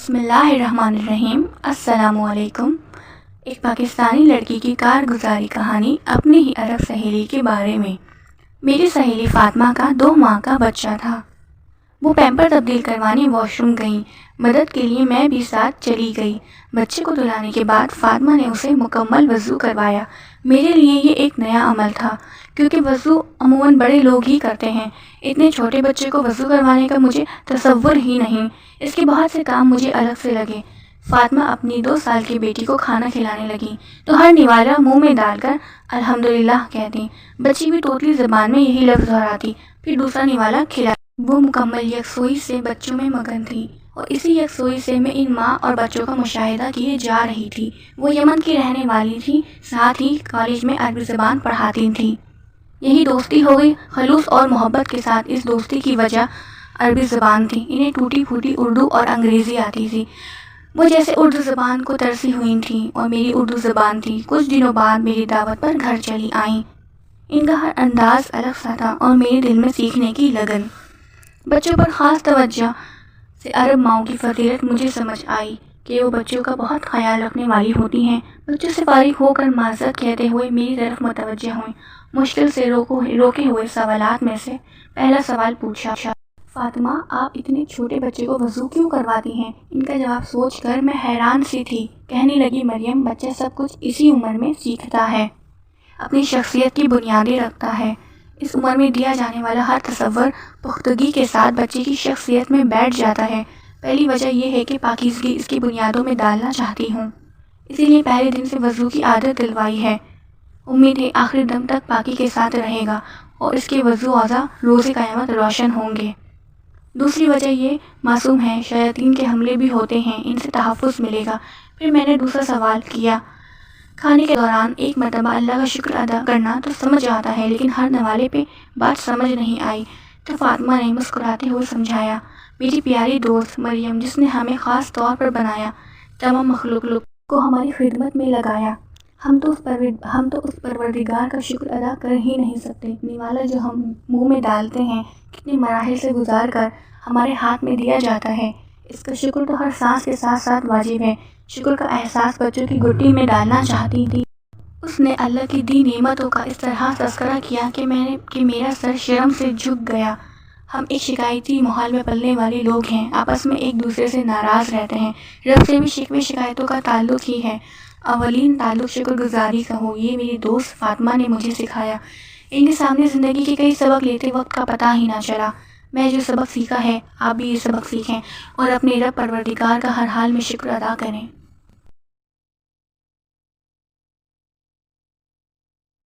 बिस्मिल्लाहिर्रहमानिर्रहीम। अस्सलामु अलैकुम। एक पाकिस्तानी लड़की की कारगुजारी कहानी अपनी ही अरब सहेली के बारे में। मेरी सहेली फ़ातिमा का 2 माह का बच्चा था। वो पैम्पर तब्दील करवाने वॉशरूम गई। मदद के लिए मैं भी साथ चली गई। बच्चे को धुलाने के बाद फ़ातिमा ने उसे मुकम्मल वज़ू करवाया। मेरे लिए ये एक नया अमल था, क्योंकि वज़ू अमूमन बड़े लोग ही करते हैं। इतने छोटे बच्चे को वज़ू करवाने का मुझे तसव्वुर ही नहीं। इसके बहुत से काम मुझे अलग से लगे। फ़ातिमा अपनी 2 साल की बेटी को खाना खिलाने लगी तो हर निवाला मुंह में डालकर अल्हम्दुलिल्लाह कहती। बच्ची भी तोतली ज़बान में यही लफ्ज़ दोहराती, फिर दूसरा निवाला खिला। वो मुकम्मल यकसुई से बच्चों में मगन थी और इसी यकसुई से मैं इन माँ और बच्चों का मुशाहिदा किए जा रही थी। वो यमन की रहने वाली थी, साथ ही कॉलेज में अरबी ज़बान पढ़ाती थी। यही दोस्ती हो गई। खलूस और मोहब्बत के साथ इस दोस्ती की वजह अरबी ज़बान थी। इन्हें टूटी फूटी उर्दू और अंग्रेज़ी आती थी। वो जैसे उर्दू ज़बान को तरसी हुई थी और मेरी उर्दू ज़बान थी। कुछ दिनों बाद मेरी दावत पर घर चली आईं। इनका हर अंदाज़ अलग सा था और मेरे दिल में सीखने की लगन। बच्चों पर ख़ास तवज्जो से अरब माओं की फजीलत मुझे समझ आई कि वो बच्चों का बहुत ख्याल रखने वाली होती हैं। बच्चों से फारिग होकर माज़रत कहते हुए मेरी तरफ मुतवज्जह हुई। मुश्किल से रोके हुए सवालात में से पहला सवाल पूछा, फ़ातिमा, आप इतने छोटे बच्चे को वज़ू क्यों करवाती हैं? इनका जवाब सोचकर मैं हैरान सी थी। कहने लगी, मरियम, बच्चा सब कुछ इसी उम्र में सीखता है, अपनी शख्सियत की बुनियादें रखता है। इस उम्र में दिया जाने वाला हर तसव्वुर पुख्तगी के साथ बच्चे की शख्सियत में बैठ जाता है। पहली वजह यह है कि पाकीज़गी इसकी बुनियादों में डालना चाहती हूँ, इसीलिए पहले दिन से वज़ू की आदत दिलवाई है। उम्मीद है आखिरी दम तक पाकी के साथ रहेगा और इसके वज़ू औज़ा रोज़े क़यामत रोशन होंगे। दूसरी वजह ये मासूम है, शयातीन के हमले भी होते हैं, इनसे तहफ़्फ़ुज़ मिलेगा। फिर मैंने दूसरा सवाल किया, खाने के दौरान एक मरतबा अल्लाह का शुक्र अदा करना तो समझ आता है, लेकिन हर नवाले पे बात समझ नहीं आई। तो फ़ातिमा ने मुस्कुराते हुए समझाया, मेरी प्यारी दोस्त मरियम, जिसने हमें ख़ास तौर पर बनाया, तमाम मखलूक को हमारी खिदमत में लगाया, हम तो उस परवरदिगार का शुक्र अदा कर ही नहीं सकते। निवाला जो हम मुंह में डालते हैं, कितने मराहिल से गुजार कर हमारे हाथ में दिया जाता है, इसका शुक्र तो हर सांस के साथ साथ वाजिब है। शुक्र का एहसास बच्चों की गुट्टी में डालना चाहती थी। उसने अल्लाह की दी नेमतों का इस तरह तज़किरा किया कि मेरा सर शर्म से झुक गया। हम एक शिकायती माहौल में पलने वाले लोग हैं, आपस में एक दूसरे से नाराज़ रहते हैं। रब से भी शिकवे शिकायतों का ताल्लुक़ ही है। अवलीन ताल्लुक़ शुक्रगुज़ारी का हो, ये मेरी दोस्त फ़ातिमा ने मुझे सिखाया। इनके सामने ज़िंदगी के कई सबक लेते वक्त का पता ही ना चला। मैं जो सबक सीखा है, आप भी ये सबक सीखें और अपने रब परवरदिगार का हर हाल में शुक्र अदा करें।